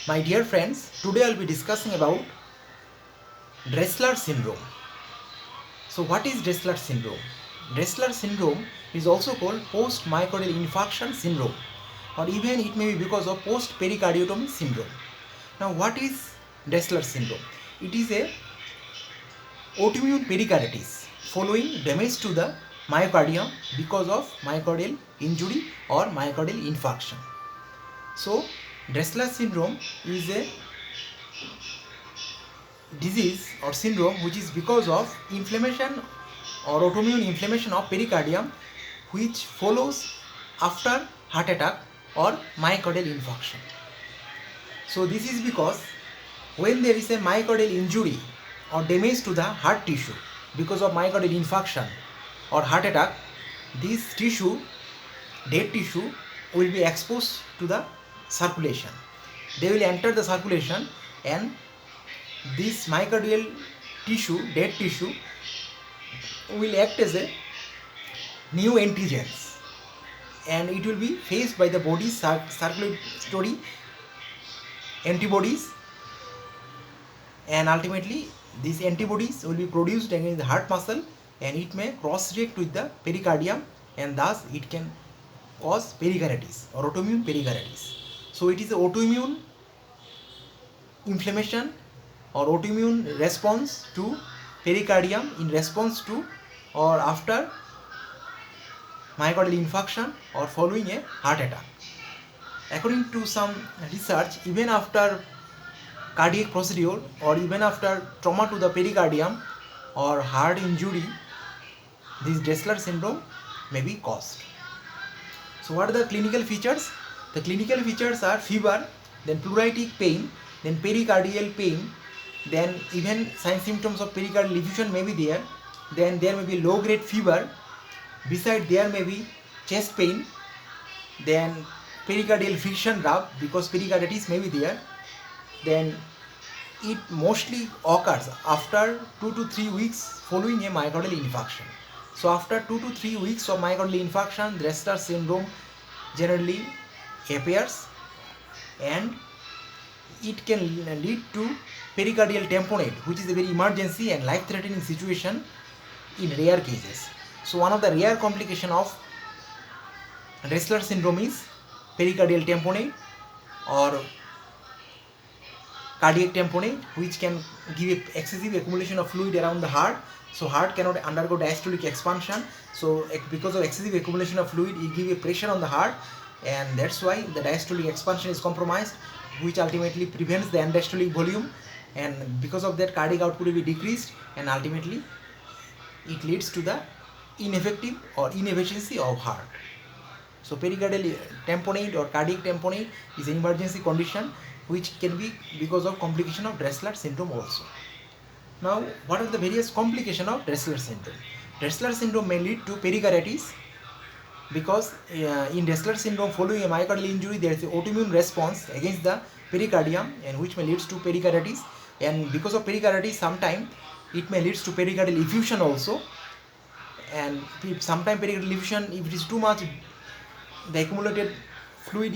My dear friends, today I'll be discussing about Dressler syndrome. So what is Dressler syndrome? Dressler syndrome is also called post-myocardial infarction syndrome, or even it may be because of post-pericardiotomy syndrome. Now what is Dressler syndrome? It is a autoimmune pericarditis following damage to the myocardium because of myocardial injury or myocardial infarction. So Dressler syndrome is a disease or syndrome which is because of inflammation or autoimmune inflammation of pericardium which follows after heart attack or myocardial infarction. So this is because when there is a myocardial injury or damage to the heart tissue because of myocardial infarction or heart attack, this tissue, dead tissue, will be exposed to the circulation. They will enter the circulation, and this myocardial tissue, dead tissue, will act as a new antigens, and it will be faced by the body's circulatory antibodies, and ultimately these antibodies will be produced against the heart muscle, and it may cross react with the pericardium, and thus it can cause pericarditis or autoimmune pericarditis. So it is an autoimmune inflammation or autoimmune response to pericardium in response to or after myocardial infarction or following a heart attack. According to some research, even after cardiac procedure or even after trauma to the pericardium or heart injury, this Dressler syndrome may be caused. So what are the clinical features? The clinical features are fever, then pleuritic pain, then pericardial pain, then even sign symptoms of pericardial effusion may be there, then there may be low grade fever, beside there may be chest pain, then pericardial friction rub because pericarditis may be there, then it mostly occurs after 2 to 3 weeks following a myocardial infarction. So after 2 to 3 weeks of myocardial infarction, Dressler syndrome generally appears, and it can lead to pericardial tamponade, which is a very emergency and life-threatening situation in rare cases. So one of the rare complications of Dressler syndrome is pericardial tamponade or cardiac tamponade, which can give excessive accumulation of fluid around the heart. So heart cannot undergo diastolic expansion. So because of excessive accumulation of fluid, it gives a pressure on the heart, and that's why the diastolic expansion is compromised, which ultimately prevents the end diastolic volume, and because of that cardiac output will be decreased, and ultimately it leads to the ineffective or inefficiency of heart. So pericardial tamponade or cardiac tamponade is an emergency condition which can be because of complication of Dressler syndrome also. Now, what are the various complications of Dressler syndrome? Dressler syndrome may lead to pericarditis because in Dressler syndrome following a myocardial injury there is an autoimmune response against the pericardium, and which may lead to pericarditis, and because of pericarditis sometimes it may lead to pericardial effusion also, and sometimes pericardial effusion, if it is too much, the accumulated fluid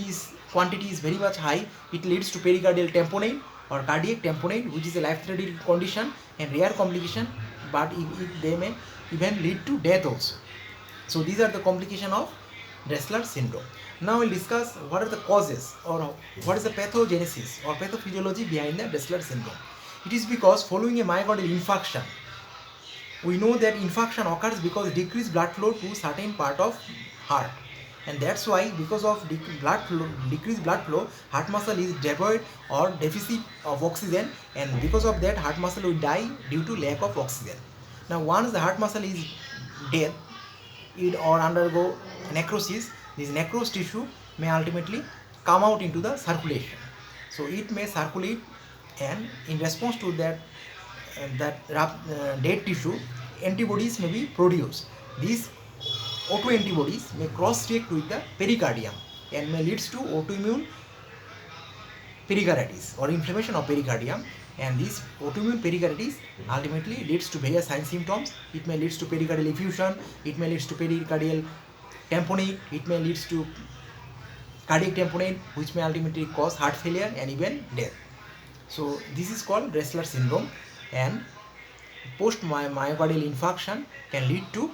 quantity is very much high, it leads to pericardial tamponade or cardiac tamponade, which is a life-threatening condition and rare complication, but they may even lead to death also. So these are the complications of Dressler syndrome. Now we'll discuss what are the causes or what is the pathogenesis or pathophysiology behind the Dressler syndrome. It is because following a myocardial infarction, we know that infarction occurs because decreased blood flow to certain part of heart, and that's why because of decreased blood flow, heart muscle is devoid or deficit of oxygen, and because of that heart muscle will die due to lack of oxygen. Now once the heart muscle is dead, it or undergo necrosis, this necrosed tissue may ultimately come out into the circulation. So it may circulate, and in response to that dead tissue, antibodies may be produced. These autoantibodies may cross react with the pericardium and may lead to autoimmune pericarditis or inflammation of pericardium, and this autoimmune pericarditis ultimately leads to various sign symptoms. It may lead to pericardial effusion, it may lead to pericardial tamponade, it may lead to cardiac tamponade, which may ultimately cause heart failure and even death. So this is called Dressler syndrome, and post myocardial infarction can lead to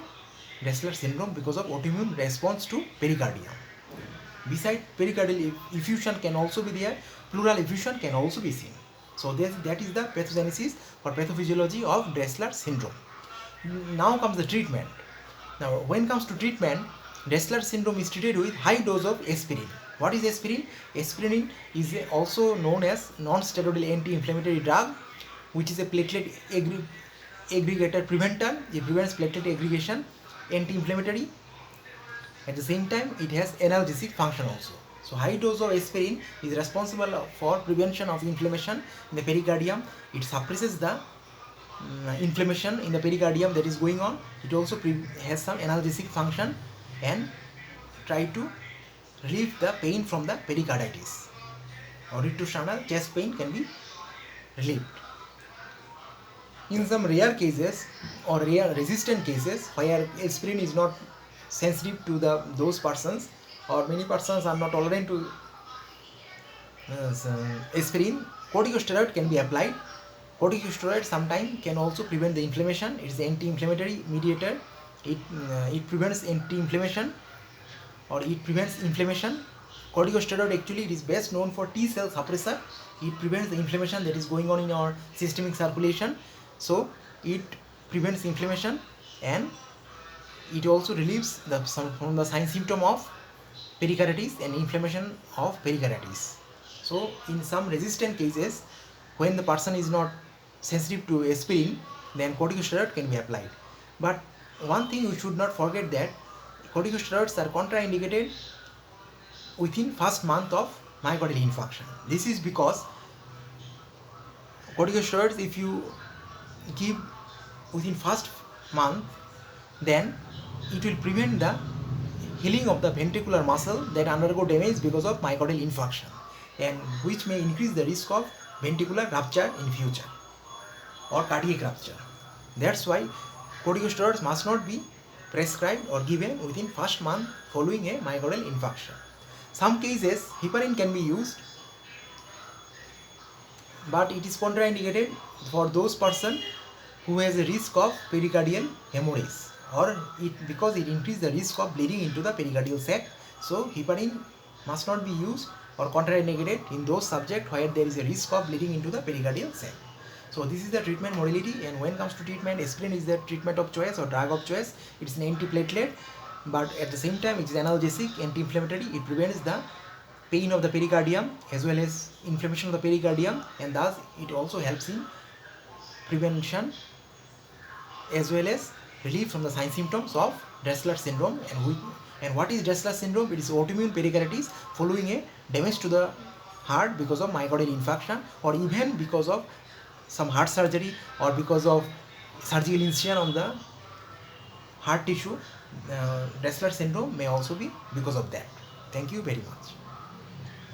Dressler syndrome because of autoimmune response to pericardium. Besides, pericardial effusion can also be there, pleural effusion can also be seen. So that is the pathogenesis or pathophysiology of Dressler syndrome. Now comes the treatment. Now when it comes to treatment, Dressler syndrome is treated with high dose of aspirin. What is aspirin? Aspirin is also known as non-steroidal anti-inflammatory drug, which is a platelet aggregator preventer. It prevents platelet aggregation, anti-inflammatory. At the same time, it has analgesic function also. So high dose of aspirin is responsible for prevention of inflammation in the pericardium. It suppresses the inflammation in the pericardium that is going on. It also has some analgesic function and try to relieve the pain from the pericarditis. Auditotional chest pain can be relieved. In some rare cases or rare resistant cases where aspirin is not sensitive to those persons, or many persons are not tolerant to aspirin, corticosteroid can be applied. Corticosteroid sometimes can also prevent the inflammation. It is an anti-inflammatory mediator. It prevents anti-inflammation, or it prevents inflammation. Corticosteroid actually it is best known for T cell suppressor. It prevents the inflammation that is going on in our systemic circulation. So it prevents inflammation, and it also relieves from the sign symptom of pericarditis and inflammation of pericarditis. So in some resistant cases, when the person is not sensitive to aspirin, then corticosteroid can be applied. But one thing you should not forget, that corticosteroids are contraindicated within first month of myocardial infarction. This is because corticosteroids, if you give within first month, then it will prevent the healing of the ventricular muscle that undergo damage because of myocardial infarction, and which may increase the risk of ventricular rupture in future or cardiac rupture. That's why corticosteroids must not be prescribed or given within first month following a myocardial infarction. Some cases heparin can be used, but it is contraindicated for those person who has a risk of pericardial hemorrhage, or because it increases the risk of bleeding into the pericardial sac. So heparin must not be used or contraindicated in those subjects where there is a risk of bleeding into the pericardial sac. So this is the treatment modality, and when it comes to treatment, aspirin is the treatment of choice or drug of choice. It is an antiplatelet, but at the same time it is analgesic, anti-inflammatory. It prevents the pain of the pericardium as well as inflammation of the pericardium, and thus it also helps in prevention as well as relief from the sign symptoms of Dressler syndrome. And what is Dressler syndrome? It is autoimmune pericarditis following a damage to the heart because of myocardial infarction, or even because of some heart surgery, or because of surgical incision on the heart tissue. Dressler syndrome may also be because of that. Thank you very much.